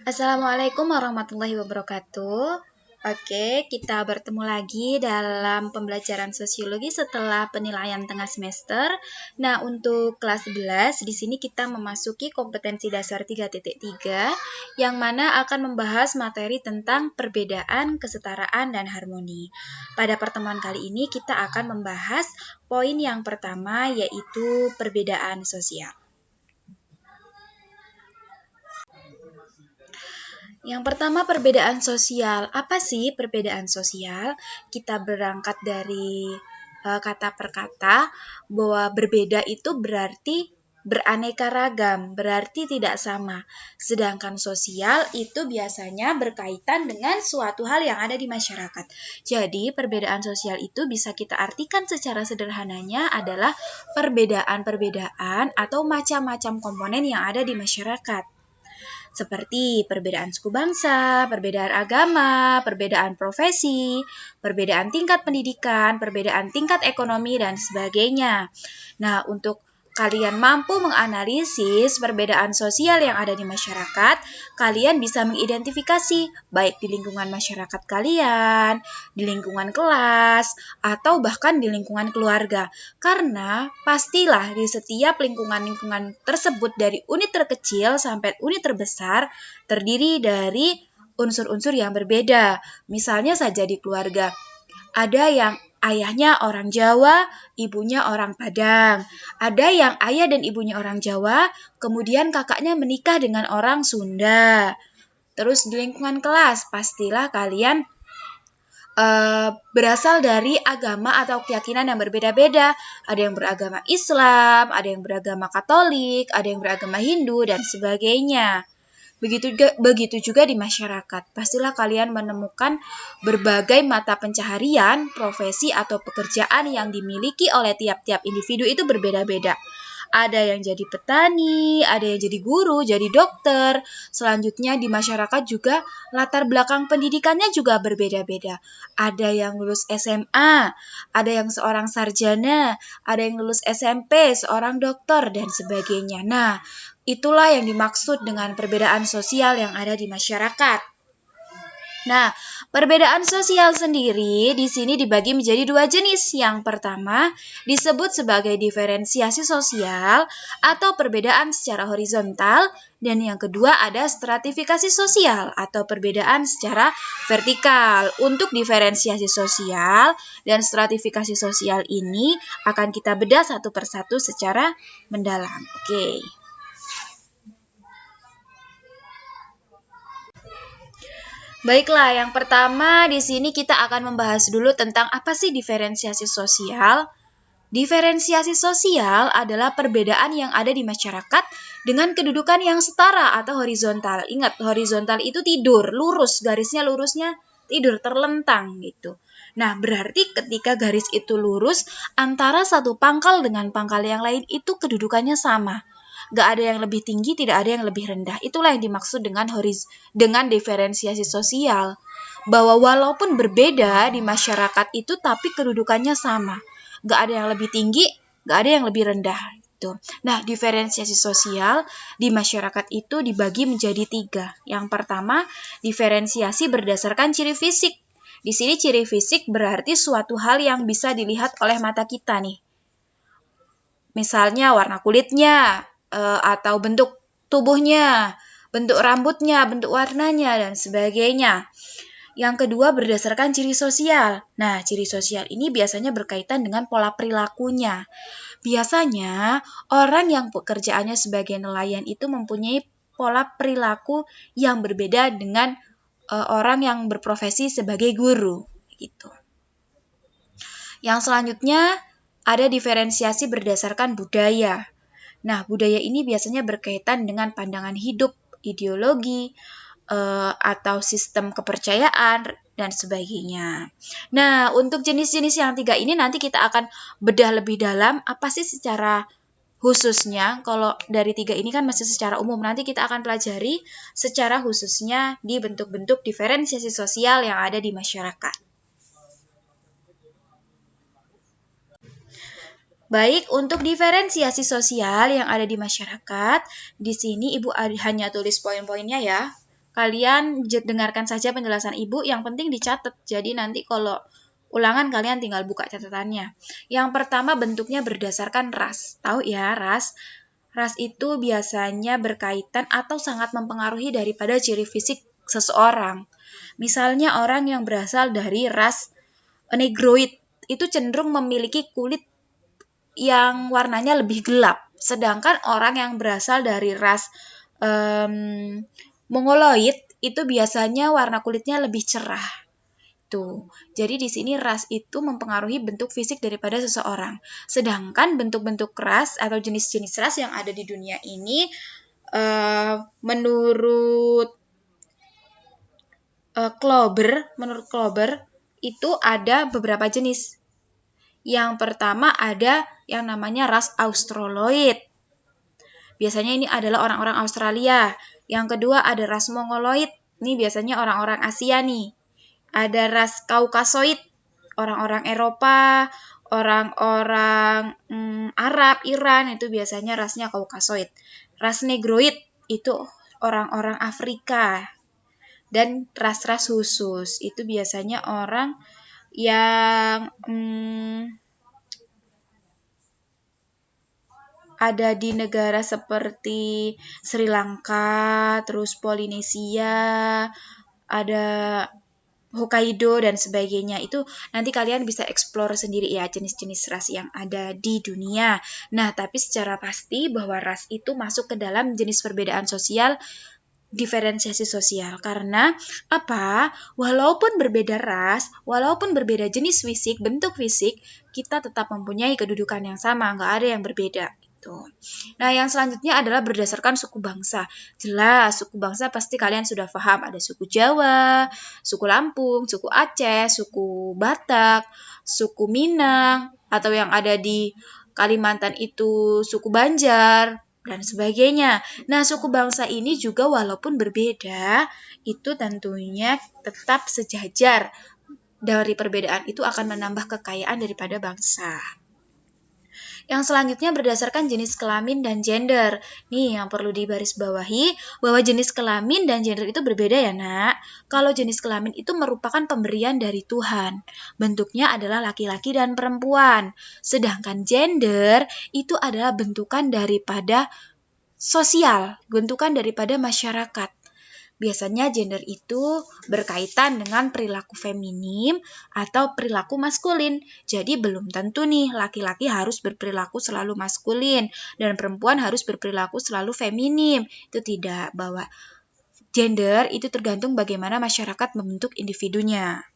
Assalamualaikum warahmatullahi wabarakatuh. Oke, kita bertemu lagi dalam pembelajaran sosiologi setelah penilaian tengah semester. Nah, untuk kelas 11, di sini kita memasuki kompetensi dasar 3.3 yang mana akan membahas materi tentang perbedaan, kesetaraan, dan harmoni. Pada pertemuan kali ini kita akan membahas poin yang pertama yaitu perbedaan sosial. Yang pertama, perbedaan sosial. Apa sih perbedaan sosial? Kita berangkat dari kata per kata, bahwa berbeda itu berarti beraneka ragam, berarti tidak sama. Sedangkan sosial itu biasanya berkaitan dengan suatu hal yang ada di masyarakat. Jadi, perbedaan sosial itu bisa kita artikan secara sederhananya adalah perbedaan-perbedaan atau macam-macam komponen yang ada di masyarakat. Seperti perbedaan suku bangsa, perbedaan agama, perbedaan profesi, perbedaan tingkat pendidikan, perbedaan tingkat ekonomi, dan sebagainya. Nah, untuk kalian mampu menganalisis perbedaan sosial yang ada di masyarakat, kalian bisa mengidentifikasi baik di lingkungan masyarakat kalian, di lingkungan kelas, atau bahkan di lingkungan keluarga. Karena pastilah di setiap lingkungan-lingkungan tersebut dari unit terkecil sampai unit terbesar terdiri dari unsur-unsur yang berbeda. Misalnya saja di keluarga, ada yang ayahnya orang Jawa, ibunya orang Padang. Ada yang ayah dan ibunya orang Jawa, kemudian kakaknya menikah dengan orang Sunda. Terus di lingkungan kelas, pastilah kalian berasal dari agama atau keyakinan yang berbeda-beda. Ada yang beragama Islam, ada yang beragama Katolik, ada yang beragama Hindu, dan sebagainya. Begitu juga di masyarakat. Pastilah kalian menemukan berbagai mata pencaharian, profesi, atau pekerjaan yang dimiliki oleh tiap-tiap individu itu berbeda-beda. Ada yang jadi petani, ada yang jadi guru, jadi dokter. Selanjutnya di masyarakat juga latar belakang pendidikannya juga berbeda-beda. Ada yang lulus SMA, ada yang seorang sarjana, ada yang lulus SMP, seorang dokter, dan sebagainya. Nah, itulah yang dimaksud dengan perbedaan sosial yang ada di masyarakat. Nah, perbedaan sosial sendiri di sini dibagi menjadi dua jenis. Yang pertama disebut sebagai diferensiasi sosial atau perbedaan secara horizontal, dan yang kedua ada stratifikasi sosial atau perbedaan secara vertikal. Untuk diferensiasi sosial dan stratifikasi sosial ini akan kita bedah satu persatu secara mendalam. Oke. Baiklah, yang pertama di sini kita akan membahas dulu tentang apa sih diferensiasi sosial. Diferensiasi sosial adalah perbedaan yang ada di masyarakat dengan kedudukan yang setara atau horizontal. Ingat, horizontal itu tidur, lurus, garisnya tidur, terlentang gitu. Nah, berarti ketika garis itu lurus, antara satu pangkal dengan pangkal yang lain itu kedudukannya sama. Gak ada yang lebih tinggi, tidak ada yang lebih rendah. Itulah yang dimaksud dengan diferensiasi sosial. Bahwa walaupun berbeda di masyarakat itu, tapi kedudukannya sama. Gak ada yang lebih tinggi, gak ada yang lebih rendah. Nah, diferensiasi sosial di masyarakat itu dibagi menjadi 3. Yang pertama, diferensiasi berdasarkan ciri fisik. Di sini ciri fisik berarti suatu hal yang bisa dilihat oleh mata kita nih. Misalnya warna kulitnya, atau bentuk tubuhnya, bentuk rambutnya, bentuk warnanya, dan sebagainya. Yang kedua berdasarkan ciri sosial. Nah, ciri sosial ini biasanya berkaitan dengan pola perilakunya. Biasanya, orang yang pekerjaannya sebagai nelayan itu mempunyai pola perilaku yang berbeda dengan orang yang berprofesi sebagai guru. Gitu. Yang selanjutnya, ada diferensiasi berdasarkan budaya. Nah, budaya ini biasanya berkaitan dengan pandangan hidup, ideologi, atau sistem kepercayaan, dan sebagainya. Nah, untuk jenis-jenis yang 3 ini nanti kita akan bedah lebih dalam apa sih secara khususnya. Kalau dari 3 ini kan masih secara umum, nanti kita akan pelajari secara khususnya di bentuk-bentuk diferensiasi sosial yang ada di masyarakat. Baik, untuk diferensiasi sosial yang ada di masyarakat, di sini Ibu hanya tulis poin-poinnya ya. kalian dengarkan saja penjelasan Ibu, yang penting dicatat. Jadi nanti kalau ulangan kalian tinggal buka catatannya. Yang pertama bentuknya berdasarkan ras. Tahu ya ras? Ras itu biasanya berkaitan atau sangat mempengaruhi daripada ciri fisik seseorang. Misalnya orang yang berasal dari ras Negroid itu cenderung memiliki kulit yang warnanya lebih gelap. Sedangkan orang yang berasal dari ras Mongoloid itu biasanya warna kulitnya lebih cerah. Tuh. Jadi di sini ras itu mempengaruhi bentuk fisik daripada seseorang. Sedangkan bentuk-bentuk ras atau jenis-jenis ras yang ada di dunia ini menurut Klober itu ada beberapa jenis. Yang pertama ada yang namanya ras Australoid. Biasanya ini adalah orang-orang Australia. Yang kedua ada ras Mongoloid. Ini biasanya orang-orang Asia nih. Ada ras Kaukasoid, orang-orang Eropa, orang-orang Arab, Iran, itu biasanya rasnya Kaukasoid. Ras Negroid itu orang-orang Afrika. Dan ras-ras khusus itu biasanya orang yang ada di negara seperti Sri Lanka, terus Polinesia, ada Hokkaido dan sebagainya. Itu nanti kalian bisa explore sendiri ya jenis-jenis ras yang ada di dunia. Nah, tapi secara pasti bahwa ras itu masuk ke dalam jenis perbedaan sosial, diferensiasi sosial. Karena apa? Walaupun berbeda ras, walaupun berbeda jenis fisik, bentuk fisik, kita tetap mempunyai kedudukan yang sama, nggak ada yang berbeda. Nah, yang selanjutnya adalah berdasarkan suku bangsa. Jelas, suku bangsa pasti kalian sudah paham. Ada suku Jawa, suku Lampung, suku Aceh, suku Batak, suku Minang, atau yang ada di Kalimantan itu suku Banjar, dan sebagainya. Nah, suku bangsa ini juga walaupun berbeda, itu tentunya tetap sejajar. Dari perbedaan itu akan menambah kekayaan daripada bangsa. Yang selanjutnya berdasarkan jenis kelamin dan gender. Nih yang perlu digarisbawahi bahwa jenis kelamin dan gender itu berbeda ya nak. Kalau jenis kelamin itu merupakan pemberian dari Tuhan. Bentuknya adalah laki-laki dan perempuan. Sedangkan gender itu adalah bentukan daripada sosial, bentukan daripada masyarakat. Biasanya gender itu berkaitan dengan perilaku feminim atau perilaku maskulin. Jadi belum tentu nih laki-laki harus berperilaku selalu maskulin dan perempuan harus berperilaku selalu feminim. Itu tidak, bahwa gender itu tergantung bagaimana masyarakat membentuk individunya.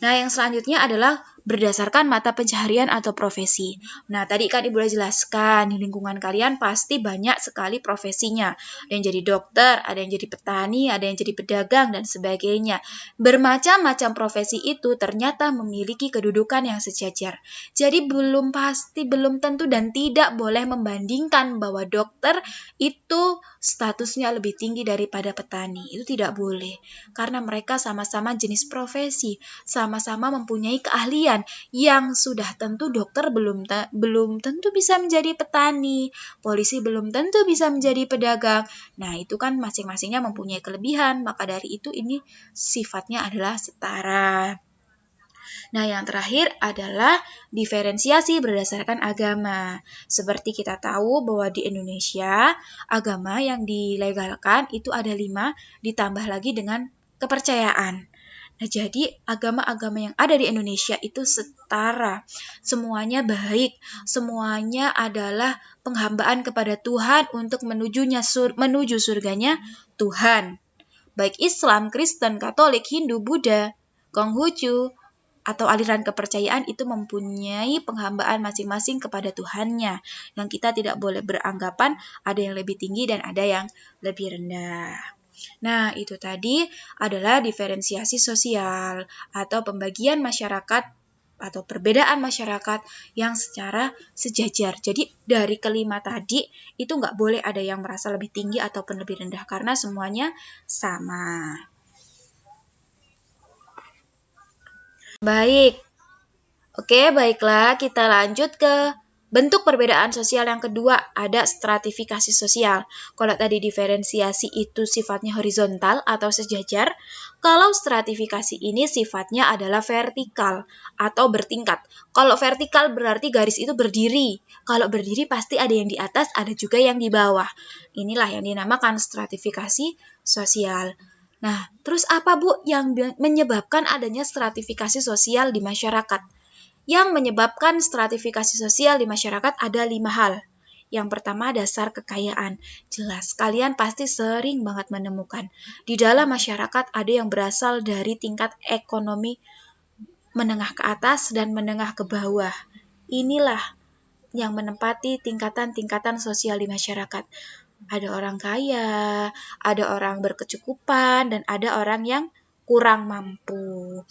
Nah, yang selanjutnya adalah berdasarkan mata pencaharian atau profesi. Nah, tadi kan Ibu udah jelaskan, di lingkungan kalian pasti banyak sekali profesinya. Ada yang jadi dokter, ada yang jadi petani, ada yang jadi pedagang, dan sebagainya. Bermacam-macam profesi itu ternyata memiliki kedudukan yang sejajar. Jadi belum pasti, belum tentu, dan tidak boleh membandingkan bahwa dokter itu statusnya lebih tinggi daripada petani. Itu tidak boleh. Karena mereka sama-sama jenis profesi, sama-sama mempunyai keahlian yang sudah tentu dokter belum tentu bisa menjadi petani, polisi belum tentu bisa menjadi pedagang. Nah, itu kan masing-masingnya mempunyai kelebihan, maka dari itu ini sifatnya adalah setara. Nah, yang terakhir adalah diferensiasi berdasarkan agama. Seperti kita tahu bahwa di Indonesia, agama yang dilegalkan itu ada 5, ditambah lagi dengan kepercayaan. Nah, jadi agama-agama yang ada di Indonesia itu setara. Semuanya baik, semuanya adalah penghambaan kepada Tuhan untuk menuju surganya Tuhan. Baik Islam, Kristen, Katolik, Hindu, Buddha, Konghucu, atau aliran kepercayaan itu mempunyai penghambaan masing-masing kepada Tuhannya. Yang kita tidak boleh beranggapan ada yang lebih tinggi dan ada yang lebih rendah. Nah, itu tadi adalah diferensiasi sosial atau pembagian masyarakat atau perbedaan masyarakat yang secara sejajar. Jadi dari kelima tadi itu nggak boleh ada yang merasa lebih tinggi ataupun lebih rendah karena semuanya sama. Baik. Oke, baiklah kita lanjut ke Bentuk perbedaan sosial yang kedua ada stratifikasi sosial. Kalau tadi diferensiasi itu sifatnya horizontal atau sejajar, kalau stratifikasi ini sifatnya adalah vertikal atau bertingkat. Kalau vertikal berarti garis itu berdiri. Kalau berdiri pasti ada yang di atas, ada juga yang di bawah. Inilah yang dinamakan stratifikasi sosial. Nah, terus apa Bu yang menyebabkan adanya stratifikasi sosial di masyarakat? Yang menyebabkan stratifikasi sosial di masyarakat ada 5 hal. Yang pertama, dasar kekayaan. Jelas, kalian pasti sering banget menemukan. Di dalam masyarakat ada yang berasal dari tingkat ekonomi menengah ke atas dan menengah ke bawah. Inilah yang menempati tingkatan-tingkatan sosial di masyarakat. Ada orang kaya, ada orang berkecukupan, dan ada orang yang kurang mampu.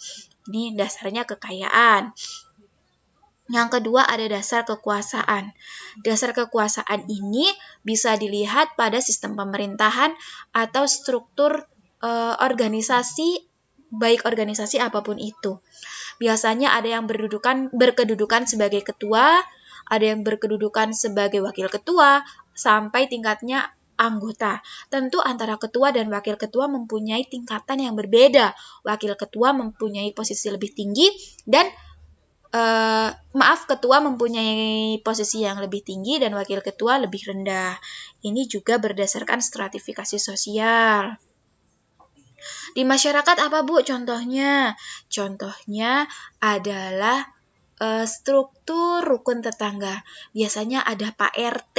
Ini dasarnya kekayaan. Yang kedua ada dasar kekuasaan. Dasar kekuasaan ini bisa dilihat pada sistem pemerintahan atau struktur organisasi, baik organisasi apapun itu. Biasanya ada yang berkedudukan sebagai ketua, ada yang berkedudukan sebagai wakil ketua, sampai tingkatnya anggota. Tentu antara ketua dan wakil ketua mempunyai tingkatan yang berbeda. Wakil ketua mempunyai posisi lebih tinggi dan ketua mempunyai posisi yang lebih tinggi dan wakil ketua lebih rendah. Ini juga berdasarkan stratifikasi sosial. Di masyarakat apa Bu contohnya? Contohnya adalah struktur rukun tetangga. Biasanya ada Pak RT,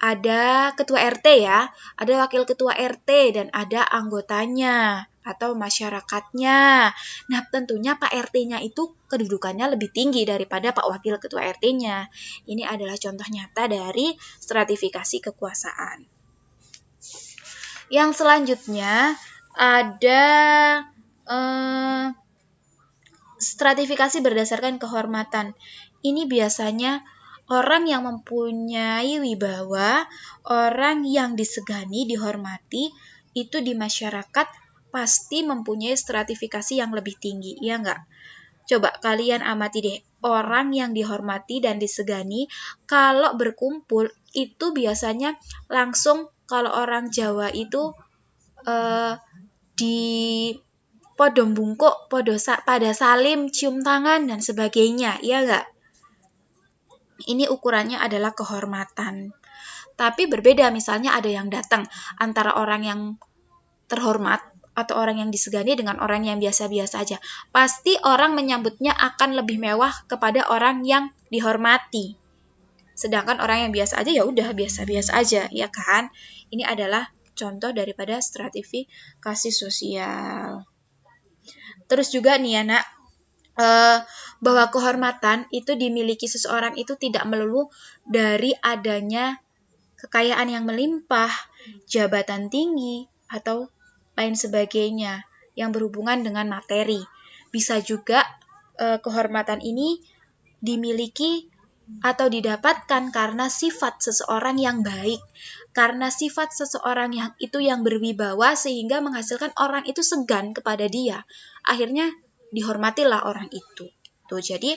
ada ketua RT ya, ada wakil ketua RT, dan ada anggotanya atau masyarakatnya. Nah, tentunya Pak RT-nya itu kedudukannya lebih tinggi daripada Pak Wakil Ketua RT-nya. Ini adalah contoh nyata dari stratifikasi kekuasaan. Yang selanjutnya ada stratifikasi berdasarkan kehormatan. Ini biasanya orang yang mempunyai wibawa, orang yang disegani, dihormati, itu di masyarakat pasti mempunyai stratifikasi yang lebih tinggi, ya enggak? Coba kalian amati deh, orang yang dihormati dan disegani, kalau berkumpul, itu biasanya langsung kalau orang Jawa itu di podo bungkuk, pada salim, cium tangan, dan sebagainya, ya enggak? Ini ukurannya adalah kehormatan. Tapi berbeda, misalnya ada yang datang antara orang yang terhormat atau orang yang disegani dengan orang yang biasa-biasa aja. Pasti orang menyambutnya akan lebih mewah kepada orang yang dihormati. Sedangkan orang yang biasa aja ya udah biasa-biasa aja, ya kan? Ini adalah contoh daripada stratifikasi sosial. Terus juga nih ya nak, bahwa kehormatan itu dimiliki seseorang itu tidak melulu dari adanya kekayaan yang melimpah, jabatan tinggi, atau lain sebagainya yang berhubungan dengan materi. Bisa juga kehormatan ini dimiliki atau didapatkan karena sifat seseorang yang baik, karena sifat seseorang yang itu yang berwibawa sehingga menghasilkan orang itu segan kepada dia. Akhirnya dihormatilah orang itu. Tuh, jadi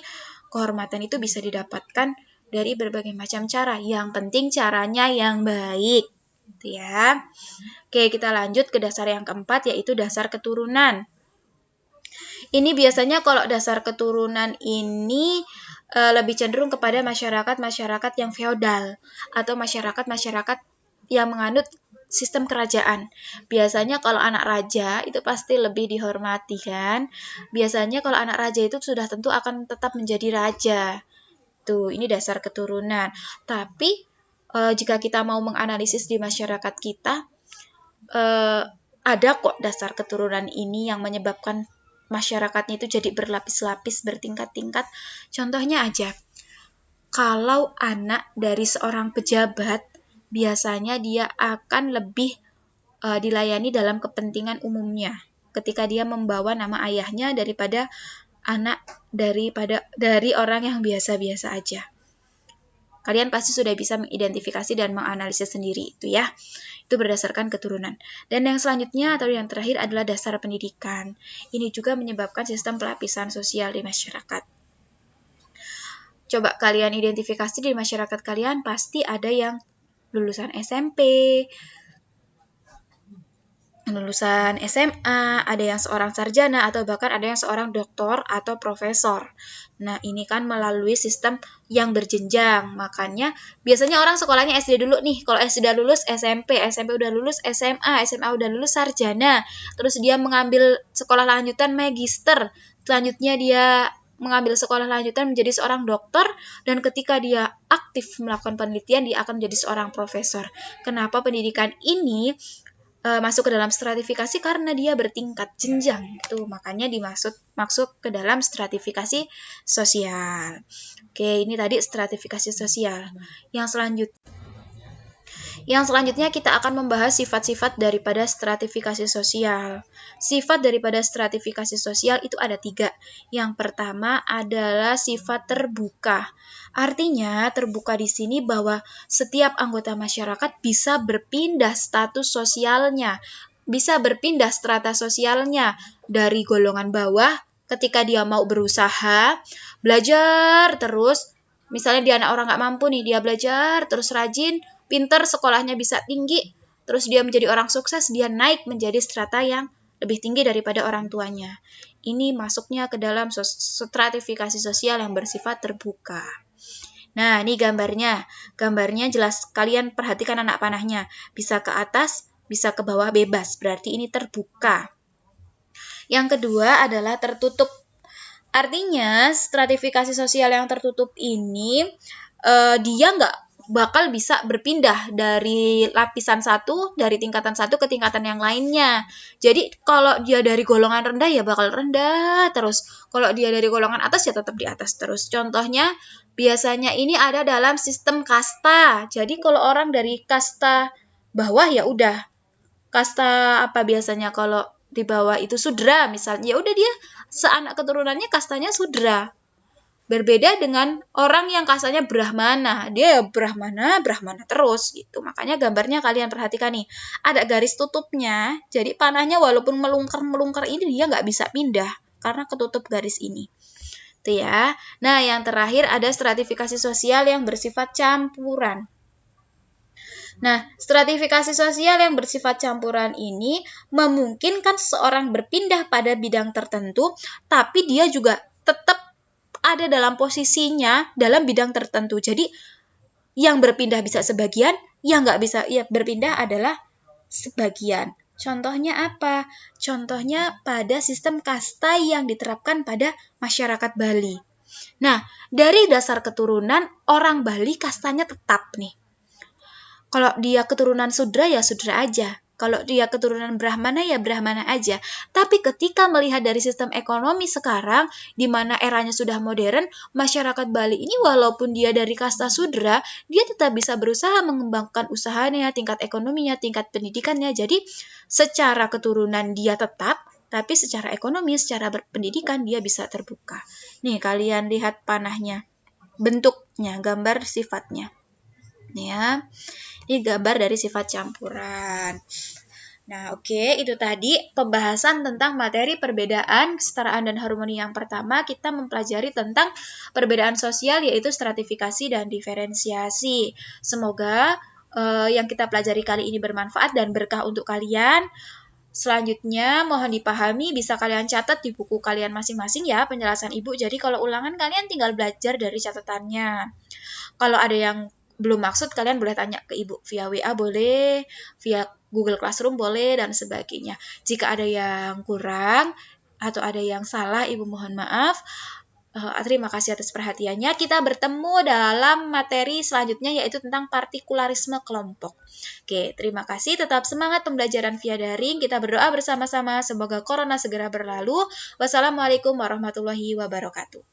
kehormatan itu bisa didapatkan dari berbagai macam cara. Yang penting caranya yang baik. Gitu ya. Oke, kita lanjut ke dasar yang keempat, yaitu dasar keturunan. Ini biasanya kalau dasar keturunan ini lebih cenderung kepada masyarakat-masyarakat yang feodal atau masyarakat-masyarakat yang menganut sistem kerajaan. Biasanya kalau anak raja itu pasti lebih dihormati kan. Biasanya kalau anak raja itu sudah tentu akan tetap menjadi raja. Tuh, ini dasar keturunan. Tapi jika kita mau menganalisis di masyarakat kita, ada kok dasar keturunan ini yang menyebabkan masyarakatnya itu jadi berlapis-lapis, bertingkat-tingkat. Contohnya aja, kalau anak dari seorang pejabat, biasanya dia akan lebih dilayani dalam kepentingan umumnya ketika dia membawa nama ayahnya daripada anak dari orang yang biasa-biasa aja. Kalian pasti sudah bisa mengidentifikasi dan menganalisis sendiri itu ya. Itu berdasarkan keturunan. Dan yang selanjutnya atau yang terakhir adalah dasar pendidikan. Ini juga menyebabkan sistem pelapisan sosial di masyarakat. Coba kalian identifikasi di masyarakat kalian, pasti ada yang lulusan SMP, lulusan SMA, ada yang seorang sarjana, atau bahkan ada yang seorang doktor atau profesor. Nah, ini kan melalui sistem yang berjenjang. Makanya, biasanya orang sekolahnya SD dulu nih. Kalau SD udah lulus SMP, SMP udah lulus SMA, SMA udah lulus sarjana. Terus dia mengambil sekolah lanjutan magister. Selanjutnya dia mengambil sekolah lanjutan menjadi seorang dokter, dan ketika dia aktif melakukan penelitian, dia akan menjadi seorang profesor. Kenapa pendidikan ini masuk ke dalam stratifikasi? Karena dia bertingkat jenjang, itu makanya masuk ke dalam stratifikasi sosial. Oke, ini tadi stratifikasi sosial. Yang selanjutnya kita akan membahas sifat-sifat daripada stratifikasi sosial. Sifat daripada stratifikasi sosial itu ada 3. Yang pertama adalah sifat terbuka. Artinya terbuka di sini bahwa setiap anggota masyarakat bisa berpindah status sosialnya, bisa berpindah strata sosialnya dari golongan bawah ketika dia mau berusaha, belajar terus. Misalnya dia anak orang nggak mampu nih, dia belajar terus rajin, pinter, sekolahnya bisa tinggi, terus dia menjadi orang sukses, dia naik menjadi strata yang lebih tinggi daripada orang tuanya. Ini masuknya ke dalam stratifikasi sosial yang bersifat terbuka. Nah, ini gambarnya. Gambarnya jelas, kalian perhatikan anak panahnya. Bisa ke atas, bisa ke bawah, bebas. Berarti ini terbuka. Yang kedua adalah tertutup. Artinya, stratifikasi sosial yang tertutup ini, dia nggak bakal bisa berpindah dari lapisan satu, dari tingkatan satu ke tingkatan yang lainnya. Jadi kalau dia dari golongan rendah ya bakal rendah terus. Kalau dia dari golongan atas ya tetap di atas terus. Contohnya biasanya ini ada dalam sistem kasta. Jadi kalau orang dari kasta bawah ya udah. Kasta apa biasanya kalau di bawah itu Sudra misalnya. Ya udah dia seanak keturunannya kastanya Sudra. Berbeda dengan orang yang kastanya Brahmana. Dia ya Brahmana terus gitu. Makanya gambarnya kalian perhatikan nih. Ada garis tutupnya. Jadi panahnya walaupun melungker ini dia nggak bisa pindah. Karena ketutup garis ini. Itu ya. Nah, yang terakhir ada stratifikasi sosial yang bersifat campuran. Nah, stratifikasi sosial yang bersifat campuran ini memungkinkan seseorang berpindah pada bidang tertentu, tapi dia juga tetap ada dalam posisinya dalam bidang tertentu. Jadi yang berpindah bisa sebagian, yang nggak bisa berpindah adalah sebagian. Contohnya apa? Contohnya pada sistem kasta yang diterapkan pada masyarakat Bali. Nah, dari dasar keturunan orang Bali kastanya tetap nih. Kalau dia keturunan Sudra ya Sudra aja. Kalau dia keturunan Brahmana ya Brahmana aja. Tapi ketika melihat dari sistem ekonomi sekarang, di mana eranya sudah modern, masyarakat Bali ini walaupun dia dari kasta Sudra, dia tetap bisa berusaha mengembangkan usahanya, tingkat ekonominya, tingkat pendidikannya. Jadi secara keturunan dia tetap, tapi secara ekonomi, secara berpendidikan dia bisa terbuka. Nih kalian lihat panahnya, bentuknya, gambar sifatnya. Ya. Ini gambar dari sifat campuran. Nah, oke, itu tadi pembahasan tentang materi perbedaan, kesetaraan, dan harmoni. Yang pertama, kita mempelajari tentang perbedaan sosial, yaitu stratifikasi dan diferensiasi. Semoga yang kita pelajari kali ini bermanfaat dan berkah untuk kalian. Selanjutnya, mohon dipahami, bisa kalian catat di buku kalian masing-masing ya, penjelasan Ibu. Jadi, kalau ulangan, kalian tinggal belajar dari catatannya. Kalau ada yang belum maksud, kalian boleh tanya ke Ibu via WA boleh, via Google Classroom boleh, dan sebagainya. Jika ada yang kurang atau ada yang salah, Ibu mohon maaf. Terima kasih atas perhatiannya. Kita bertemu dalam materi selanjutnya, yaitu tentang partikularisme kelompok. Oke, terima kasih. Tetap semangat pembelajaran via daring. Kita berdoa bersama-sama. Semoga corona segera berlalu. Wassalamualaikum warahmatullahi wabarakatuh.